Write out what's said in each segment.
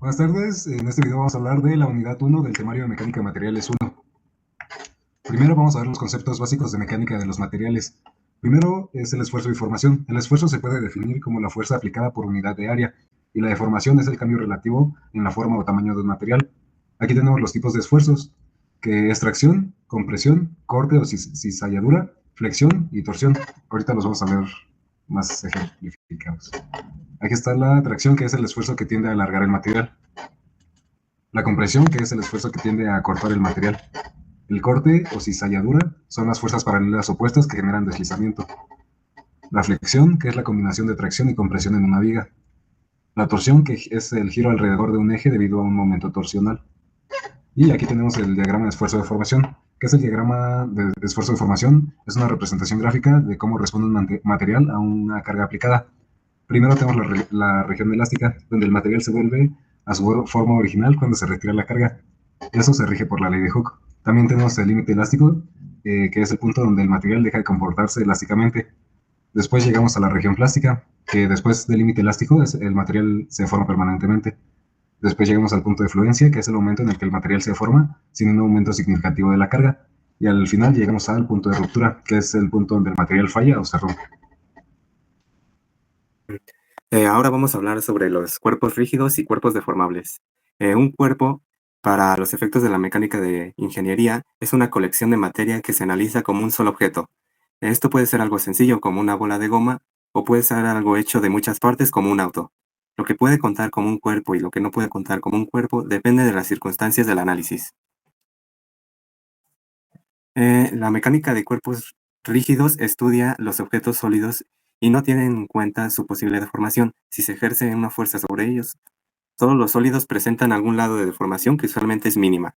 Buenas tardes, en este video vamos a hablar de la unidad 1 del temario de mecánica de materiales 1. Primero vamos a ver los conceptos básicos de mecánica de los materiales. Primero es el esfuerzo y formación. El esfuerzo se puede definir como la fuerza aplicada por unidad de área, y la deformación es el cambio relativo en la forma o tamaño de un material. Aquí tenemos los tipos de esfuerzos, que es tracción, compresión, corte o cizalladura, flexión y torsión. Ahorita los vamos a ver más ejemplificados. Aquí está la tracción, que es el esfuerzo que tiende a alargar el material. La compresión, que es el esfuerzo que tiende a cortar el material. El corte o cizalladura son las fuerzas paralelas opuestas que generan deslizamiento. La flexión, que es la combinación de tracción y compresión en una viga. La torsión, que es el giro alrededor de un eje debido a un momento torsional. Y aquí tenemos el diagrama de esfuerzo de formación. ¿Qué es el diagrama de esfuerzo de formación? Es una representación gráfica de cómo responde un material a una carga aplicada. Primero tenemos la región elástica, donde el material se vuelve a su forma original cuando se retira la carga. Eso se rige por la ley de Hooke. También tenemos el límite elástico, que es el punto donde el material deja de comportarse elásticamente. Después llegamos a la región plástica, que después del límite elástico el material se forma permanentemente. Después llegamos al punto de fluencia, que es el momento en el que el material se forma sin un aumento significativo de la carga. Y al final llegamos al punto de ruptura, que es el punto donde el material falla o se rompe. Ahora vamos a hablar sobre los cuerpos rígidos y cuerpos deformables. Un cuerpo, para los efectos de la mecánica de ingeniería, es una colección de materia que se analiza como un solo objeto. Esto puede ser algo sencillo como una bola de goma o puede ser algo hecho de muchas partes como un auto. Lo que puede contar como un cuerpo y lo que no puede contar como un cuerpo depende de las circunstancias del análisis. La mecánica de cuerpos rígidos estudia los objetos sólidos y no tiene en cuenta su posible deformación si se ejerce una fuerza sobre ellos. Todos los sólidos presentan algún lado de deformación que usualmente es mínima.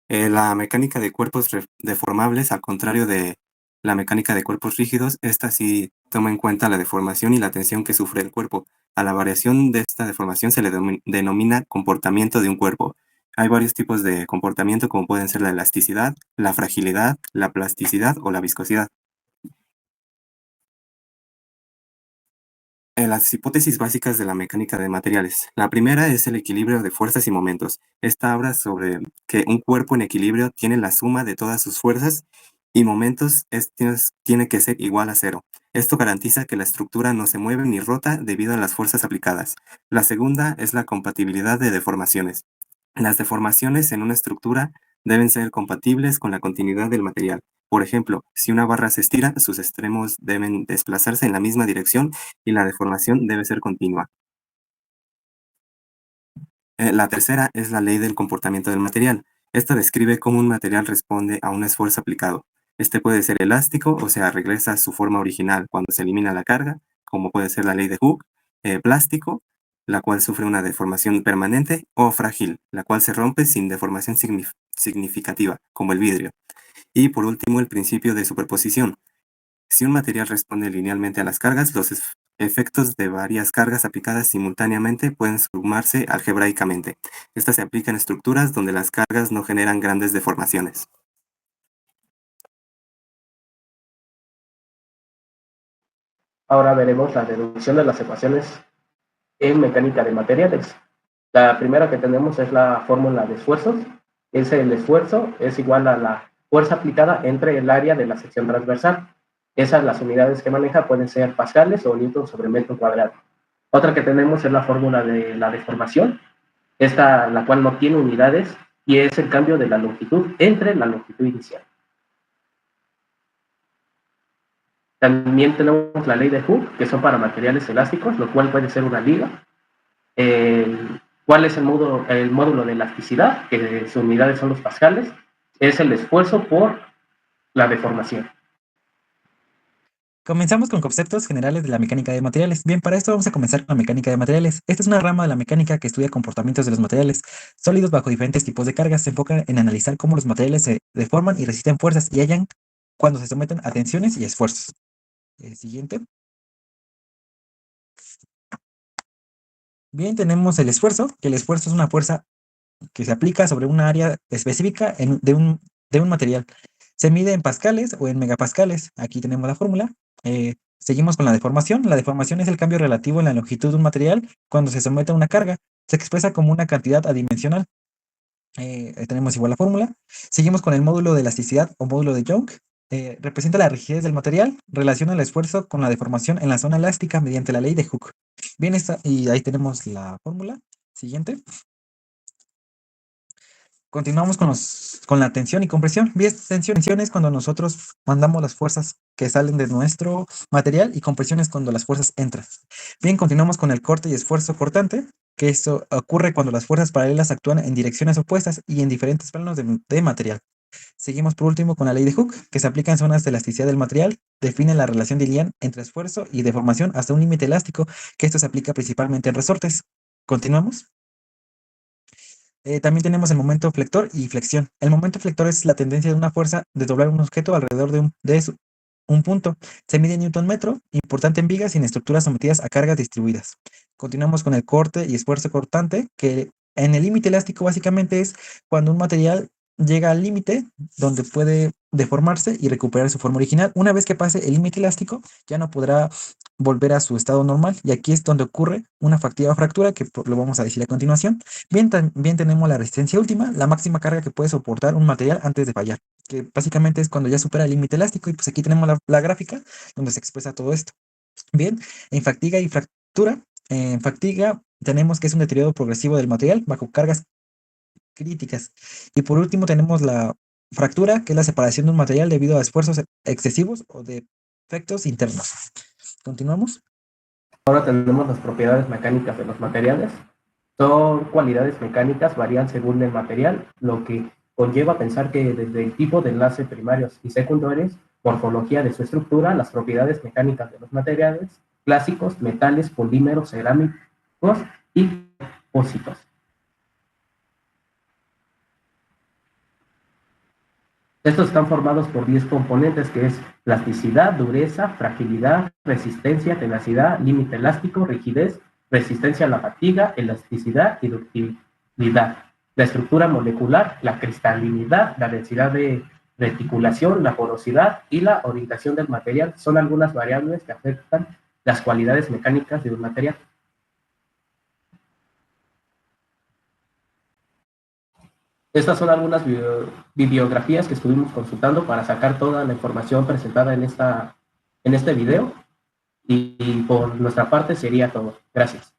La mecánica de cuerpos deformables, al contrario de la mecánica de cuerpos rígidos, esta sí toma en cuenta la deformación y la tensión que sufre el cuerpo. A la variación de esta deformación se le denomina comportamiento de un cuerpo. Hay varios tipos de comportamiento, como pueden ser la elasticidad, la fragilidad, la plasticidad o la viscosidad. Las hipótesis básicas de la mecánica de materiales. La primera es el equilibrio de fuerzas y momentos. Esta habla sobre que un cuerpo en equilibrio tiene la suma de todas sus fuerzas y momentos tiene que ser igual a cero. Esto garantiza que la estructura no se mueve ni rota debido a las fuerzas aplicadas. La segunda es la compatibilidad de deformaciones. Las deformaciones en una estructura deben ser compatibles con la continuidad del material. Por ejemplo, si una barra se estira, sus extremos deben desplazarse en la misma dirección y la deformación debe ser continua. La tercera es la ley del comportamiento del material. Esta describe cómo un material responde a un esfuerzo aplicado. Este puede ser elástico, o sea, regresa a su forma original cuando se elimina la carga, como puede ser la ley de Hooke, plástico, la cual sufre una deformación permanente, o frágil, la cual se rompe sin deformación significativa, como el vidrio. Y por último, el principio de superposición. Si un material responde linealmente a las cargas, los efectos de varias cargas aplicadas simultáneamente pueden sumarse algebraicamente. Esta se aplica en estructuras donde las cargas no generan grandes deformaciones. Ahora veremos la deducción de las ecuaciones en mecánica de materiales. La primera que tenemos es la fórmula de esfuerzos. El esfuerzo es igual a la fuerza aplicada entre el área de la sección transversal. Las unidades que maneja pueden ser pascales o newton sobre metro cuadrado. Otra que tenemos es la fórmula de la deformación, la cual no tiene unidades y es el cambio de la longitud entre la longitud inicial. También tenemos la ley de Hooke, que son para materiales elásticos, lo cual puede ser una liga. ¿Cuál es el módulo de elasticidad? Que sus unidades son los pascales. Es el esfuerzo por la deformación. Comenzamos con conceptos generales de la mecánica de materiales. Bien, para esto vamos a comenzar con la mecánica de materiales. Esta es una rama de la mecánica que estudia comportamientos de los materiales sólidos bajo diferentes tipos de cargas. Se enfoca en analizar cómo los materiales se deforman y resisten fuerzas y hallan cuando se someten a tensiones y esfuerzos. Siguiente. Bien, tenemos el esfuerzo, que el esfuerzo es una fuerza que se aplica sobre una área específica de un material. Se mide en pascales o en megapascales. Aquí tenemos la fórmula. Seguimos con la deformación. La deformación es el cambio relativo en la longitud de un material cuando se somete a una carga. Se expresa como una cantidad adimensional. Tenemos igual la fórmula. Seguimos con el módulo de elasticidad o módulo de Young. Representa la rigidez del material, relaciona el esfuerzo con la deformación en la zona elástica mediante la ley de Hooke. Bien, y ahí tenemos la fórmula. Siguiente. Continuamos con la tensión y compresión. Bien, tensión es cuando nosotros mandamos las fuerzas que salen de nuestro material y compresión es cuando las fuerzas entran. Bien, continuamos con el corte y esfuerzo cortante, que eso ocurre cuando las fuerzas paralelas actúan en direcciones opuestas y en diferentes planos de material. Seguimos por último con la ley de Hooke, que se aplica en zonas de elasticidad del material, define la relación de Lian entre esfuerzo y deformación hasta un límite elástico, que esto se aplica principalmente en resortes. Continuamos. También tenemos el momento flector y flexión. El momento flector es la tendencia de una fuerza de doblar un objeto alrededor de un punto. Se mide en Newton metro, importante en vigas y en estructuras sometidas a cargas distribuidas. Continuamos con el corte y esfuerzo cortante, que en el límite elástico básicamente es cuando un material llega al límite donde puede deformarse y recuperar su forma original. Una vez que pase el límite elástico, ya no podrá volver a su estado normal, y aquí es donde ocurre una factiva fractura, que lo vamos a decir a continuación. Bien, también tenemos la resistencia última, la máxima carga que puede soportar un material antes de fallar, que básicamente es cuando ya supera el límite elástico, y pues aquí tenemos la gráfica donde se expresa todo esto. Bien, en fatiga y fractura, en fatiga tenemos que es un deterioro progresivo del material bajo cargas críticas. Y por último tenemos la fractura, que es la separación de un material debido a esfuerzos excesivos o de efectos internos. Continuamos. Ahora tenemos las propiedades mecánicas de los materiales. Son cualidades mecánicas, varían según el material, lo que conlleva pensar que desde el tipo de enlace primarios y secundarios, morfología de su estructura, las propiedades mecánicas de los materiales clásicos, metales, polímeros, cerámicos y compósitos. Estos están formados por 10 componentes, que es plasticidad, dureza, fragilidad, resistencia, tenacidad, límite elástico, rigidez, resistencia a la fatiga, elasticidad y ductilidad. La estructura molecular, la cristalinidad, la densidad de reticulación, la porosidad y la orientación del material son algunas variables que afectan las cualidades mecánicas de un material. Estas son algunas bibliografías que estuvimos consultando para sacar toda la información presentada en este video, y por nuestra parte sería todo. Gracias.